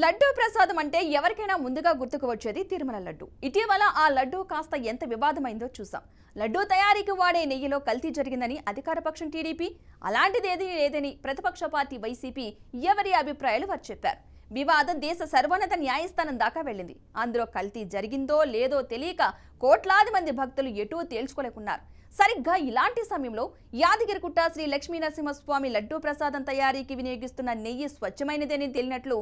లడ్డూ ప్రసాదం అంటే ఎవరికైనా ముందుగా గుర్తుకు వచ్చేది తిరుమల లడ్డు. ఇటీవల ఆ లడ్డు కాస్త ఎంత వివాదమైందో చూసాం. లడ్డూ తయారీకి వాడే నెయ్యిలో కల్తీ జరిగిందని అధికార పక్షం టీడీపీ, అలాంటిదేదీ లేదని ప్రతిపక్ష పార్టీ వైసీపీ ఎవరి అభిప్రాయాలు వారు చెప్పారు. వివాదం దేశ సర్వోన్నత న్యాయస్థానం దాకా వెళ్ళింది. అందులో కల్తీ జరిగిందో లేదో తెలియక కోట్లాది మంది భక్తులు ఎటూ తేల్చుకోలేకున్నారు. సరిగ్గా ఇలాంటి సమయంలో యాదగిరిగుట్ట శ్రీ లక్ష్మీ నరసింహస్వామి లడ్డూ ప్రసాదం తయారీకి వినియోగిస్తున్న నెయ్యి స్వచ్ఛమైనదని తేలినట్లు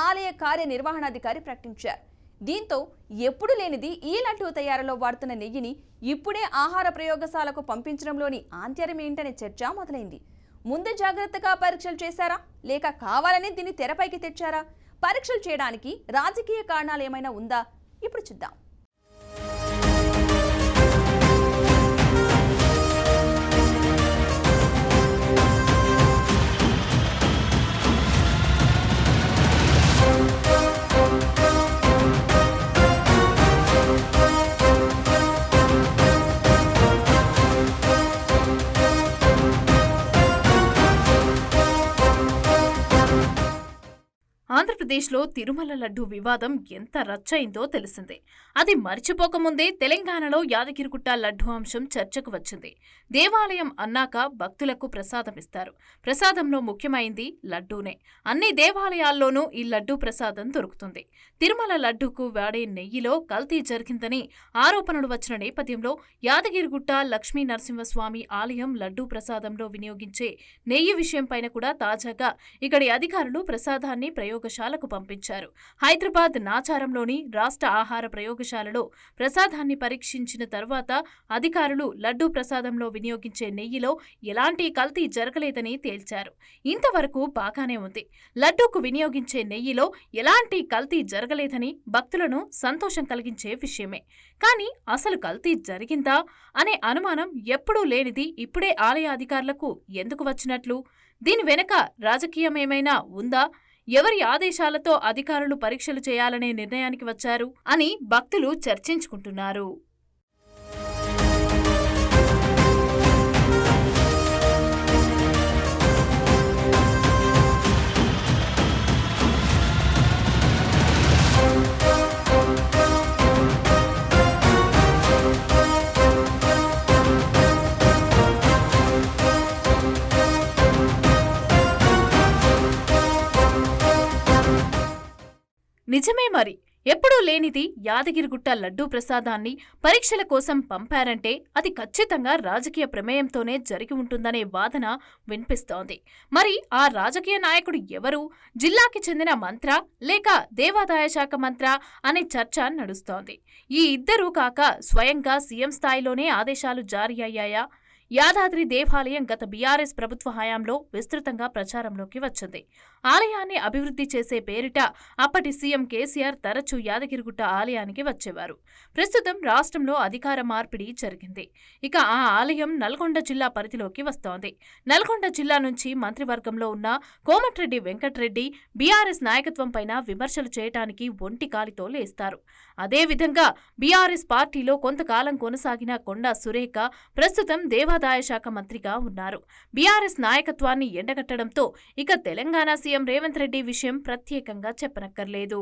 ఆలయ కార్యనిర్వహణాధికారి ప్రకటించారు. దీంతో ఎప్పుడు లేనిది ఈ లడ్డూ తయారీలో వాడుతున్న నెయ్యిని ఇప్పుడే ఆహార ప్రయోగశాలకు పంపించడంలోని ఆంతర్యం ఏంటనే చర్చ మొదలైంది. ముందు జాగ్రత్తగా పరీక్షలు చేశారా, లేక కావాలని దీన్ని తెరపైకి తెచ్చారా? పరీక్షలు చేయడానికి రాజకీయ కారణాలు ఏమైనా ఉందా? ఇప్పుడు చూద్దాం. ఆంధ్రప్రదేశ్లో తిరుమల లడ్డు వివాదం ఎంత రచ్చయిందో తెలిసిందే. అది మర్చిపోకముందే తెలంగాణలో యాదగిరిగుట్ట లడ్డు అంశం చర్చకు వచ్చింది. దేవాలయం అన్నాక భక్తులకు ప్రసాదం ఇస్తారు. ప్రసాదంలో ముఖ్యమైంది లడ్డూనే. అన్ని దేవాలయాల్లోనూ ఈ లడ్డూ ప్రసాదం దొరుకుతుంది. తిరుమల లడ్డూకు వాడే నెయ్యిలో కల్తీ జరిగిందని ఆరోపణలు వచ్చిన నేపథ్యంలో యాదగిరిగుట్ట లక్ష్మీ నరసింహస్వామి ఆలయం లడ్డూ ప్రసాదంలో వినియోగించే నెయ్యి విషయంపైన కూడా తాజాగా ఇక్కడి అధికారులు ప్రసాదాన్ని ప్రయోగశాలకు పంపించారు. హైదరాబాద్ నాచారంలోని రాష్ట్ర ఆహార ప్రయోగశాలలో ప్రసాదాన్ని పరీక్షించిన తర్వాత అధికారులు లడ్డూ ప్రసాదంలో వినియోగించే నెయ్యిలో ఎలాంటి కల్తీ జరగలేదని తేల్చారు. ఇంతవరకు బాగానే ఉంది. లడ్డూకు వినియోగించే నెయ్యిలో ఎలాంటి కల్తీ జరగలేదని భక్తులను సంతోషం కలిగించే విషయమే. కానీ అసలు కల్తీ జరిగిందా అనే అనుమానం ఎప్పుడూ లేనిది ఇప్పుడే ఆలయ అధికారులకు ఎందుకు వచ్చినట్లు? దీని వెనక రాజకీయమేమైనా ఉందా? ఎవరి ఆదేశాలతో అధికారులు పరీక్షలు చేయాలనే నిర్ణయానికి వచ్చారు అని భక్తులు చర్చించుకుంటున్నారు. నిజమే మరి. ఎప్పుడూ లేనిది యాదగిరిగుట్ట లడ్డూ ప్రసాదాన్ని పరీక్షల కోసం పంపారంటే అది ఖచ్చితంగా రాజకీయ ప్రమేయంతోనే జరిగి ఉంటుందనే వాదన వినిపిస్తోంది. మరి ఆ రాజకీయ నాయకుడు ఎవరు? జిల్లాకి చెందిన మంత్రా లేక దేవాదాయ శాఖ మంత్రా అనే చర్చ నడుస్తోంది. ఈ ఇద్దరూ కాక స్వయంగా సీఎం స్థాయిలోనే ఆదేశాలు జారీ అయ్యాయా? యాదాద్రి దేవాలయం గత బీఆర్ఎస్ ప్రభుత్వ హయాంలో విస్తృతంగా ప్రచారంలోకి వచ్చింది. ఆలయాన్ని అభివృద్ధి చేసే పేరిట అప్పటి సీఎం కేసీఆర్ తరచూ యాదగిరిగుట్ట ఆలయానికి వచ్చేవారు. ప్రస్తుతం రాష్ట్రంలో అధికార మార్పిడి జరిగింది. ఇక ఆ ఆలయం నల్గొండ జిల్లా పరిధిలోకి వస్తోంది. నల్గొండ జిల్లా నుంచి మంత్రివర్గంలో ఉన్న కోమటిరెడ్డి వెంకటరెడ్డి బీఆర్ఎస్ నాయకత్వంపైన విమర్శలు చేయటానికి ఒంటి కాలితో లేస్తారు. అదేవిధంగా బీఆర్ఎస్ పార్టీలో కొంతకాలం కొనసాగిన కొండా సురేఖ ప్రస్తుతం దేవాదాయ శాఖ మంత్రిగా ఉన్నారు. బీఆర్ఎస్ నాయకత్వాన్ని ఎండగట్టడంతో ఇక తెలంగాణ సీఎం రేవంత్ రెడ్డి విషయం ప్రత్యేకంగా చెప్పనక్కర్లేదు.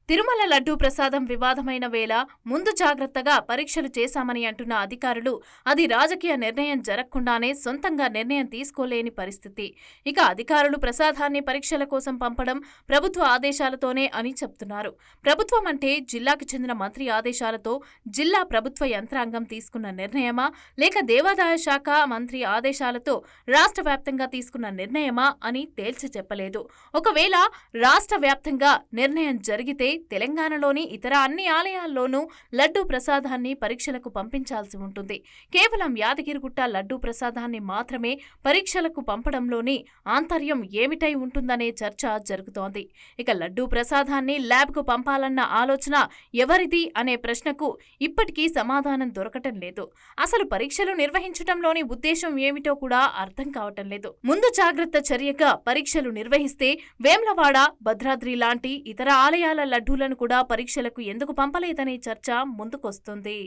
తిరుమల లడ్డూ ప్రసాదం వివాదమైన వేళ ముందు జాగ్రత్తగా పరీక్షలు చేశామని అంటున్న అధికారులు అది రాజకీయ నిర్ణయం జరగకుండానే సొంతంగా నిర్ణయం తీసుకోలేని పరిస్థితి. ఇక అధికారులు ప్రసాదాన్ని పరీక్షల కోసం పంపడం ప్రభుత్వ ఆదేశాలతోనే అని చెప్తున్నారు. ప్రభుత్వం అంటే జిల్లాకు చెందిన మంత్రి ఆదేశాలతో జిల్లా ప్రభుత్వ యంత్రాంగం తీసుకున్న నిర్ణయమా, లేక దేవాదాయ శాఖ మంత్రి ఆదేశాలతో రాష్ట్ర వ్యాప్తంగా తీసుకున్న నిర్ణయమా అని తేల్చి చెప్పలేదు. ఒకవేళ రాష్ట్ర వ్యాప్తంగా నిర్ణయం జరిగితే తెలంగాణ తెలంగాణలోని ఇతర అన్ని ఆలయాల్లోనూ లడ్డూ ప్రసాదాన్ని పరీక్షలకు పంపించాల్సి ఉంటుంది. కేవలం యాదగిరిగుట్ట లడ్డూ ప్రసాదాన్ని మాత్రమే పరీక్షలకు పంపడంలోని ఆంతర్యం ఏమిటై ఉంటుందనే చర్చ జరుగుతోంది. ఇక లడ్డూ ప్రసాదాన్ని ల్యాబ్కు పంపాలన్న ఆలోచన ఎవరిది అనే ప్రశ్నకు ఇప్పటికీ సమాధానం దొరకటం లేదు. అసలు పరీక్షలు నిర్వహించడంలోని ఉద్దేశం ఏమిటో కూడా అర్థం కావటం లేదు. ముందు జాగ్రత్త చర్యగా పరీక్షలు నిర్వహిస్తే వేమ్లవాడ, భద్రాద్రి లాంటి ఇతర ఆలయాల లడ్డూలను కూడా పరీక్షలకు ఎందుకు పంపలేదనే చర్చ ముందుకొస్తుంది.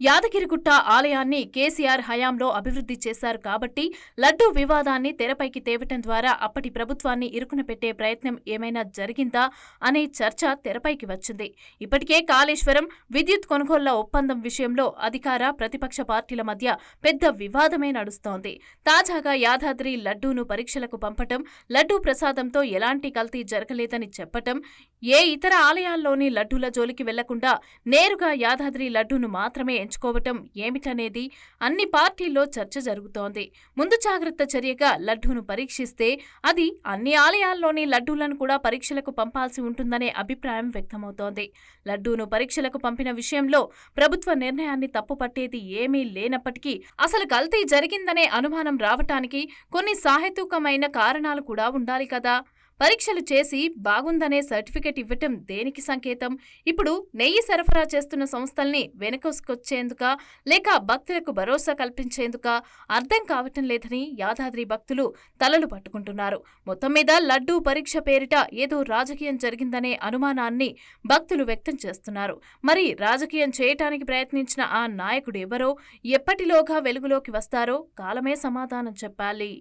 యాదగిరిగుట్ట ఆలయాన్ని కేసీఆర్ హయాంలో అభివృద్ధి చేశారు కాబట్టి లడ్డూ వివాదాన్ని తెరపైకి తేవటం ద్వారా అప్పటి ప్రభుత్వాన్ని ఇరుకున పెట్టే ప్రయత్నం ఏమైనా జరిగిందా అనే చర్చ తెరపైకి వచ్చింది. ఇప్పటికే కాళేశ్వరం విద్యుత్ కొనుగోళ్ల ఒప్పందం విషయంలో అధికార ప్రతిపక్ష పార్టీల మధ్య పెద్ద వివాదమే నడుస్తోంది. తాజాగా యాదాద్రి లడ్డూను పరీక్షలకు పంపటం, లడ్డూ ప్రసాదంతో ఎలాంటి కల్తీ జరగలేదని చెప్పటం, ఏ ఇతర ఆలయాల్లోని లడ్డూల జోలికి వెళ్లకుండా నేరుగా యాదాద్రి లడ్డూను మాత్రమే ఎంచుకోవటం ఏమిటనేది అన్ని పార్టీల్లో చర్చ జరుగుతోంది. ముందు జాగ్రత్త చర్యగా లడ్డూను పరీక్షిస్తే అది అన్ని ఆలయాల్లోని లడ్డూలను కూడా పరీక్షలకు పంపాల్సి ఉంటుందనే అభిప్రాయం వ్యక్తమవుతోంది. లడ్డూను పరీక్షలకు పంపిన విషయంలో ప్రభుత్వ నిర్ణయాన్ని తప్పుపట్టేది ఏమీ లేనప్పటికీ అసలు కల్తీ జరిగిందనే అనుమానం రావటానికి కొన్ని సాహేతుకమైన కారణాలు కూడా ఉండాలి కదా. పరీక్షలు చేసి బాగుందనే సర్టిఫికెట్ ఇవ్వటం దేనికి సంకేతం? ఇప్పుడు నెయ్యి సరఫరా చేస్తున్న సంస్థల్ని వెనకొచ్చేందుకా లేక భక్తులకు భరోసా కల్పించేందుకా అర్థం కావటం లేదని యాదాద్రి భక్తులు తలలు పట్టుకుంటున్నారు. మొత్తం మీద లడ్డూ పరీక్ష పేరిట ఏదో రాజకీయం జరిగిందనే అనుమానాన్ని భక్తులు వ్యక్తం చేస్తున్నారు. మరి రాజకీయం చేయటానికి ప్రయత్నించిన ఆ నాయకుడు ఎవరో, ఎప్పటిలోగా వెలుగులోకి వస్తారో కాలమే సమాధానం చెప్పాలి.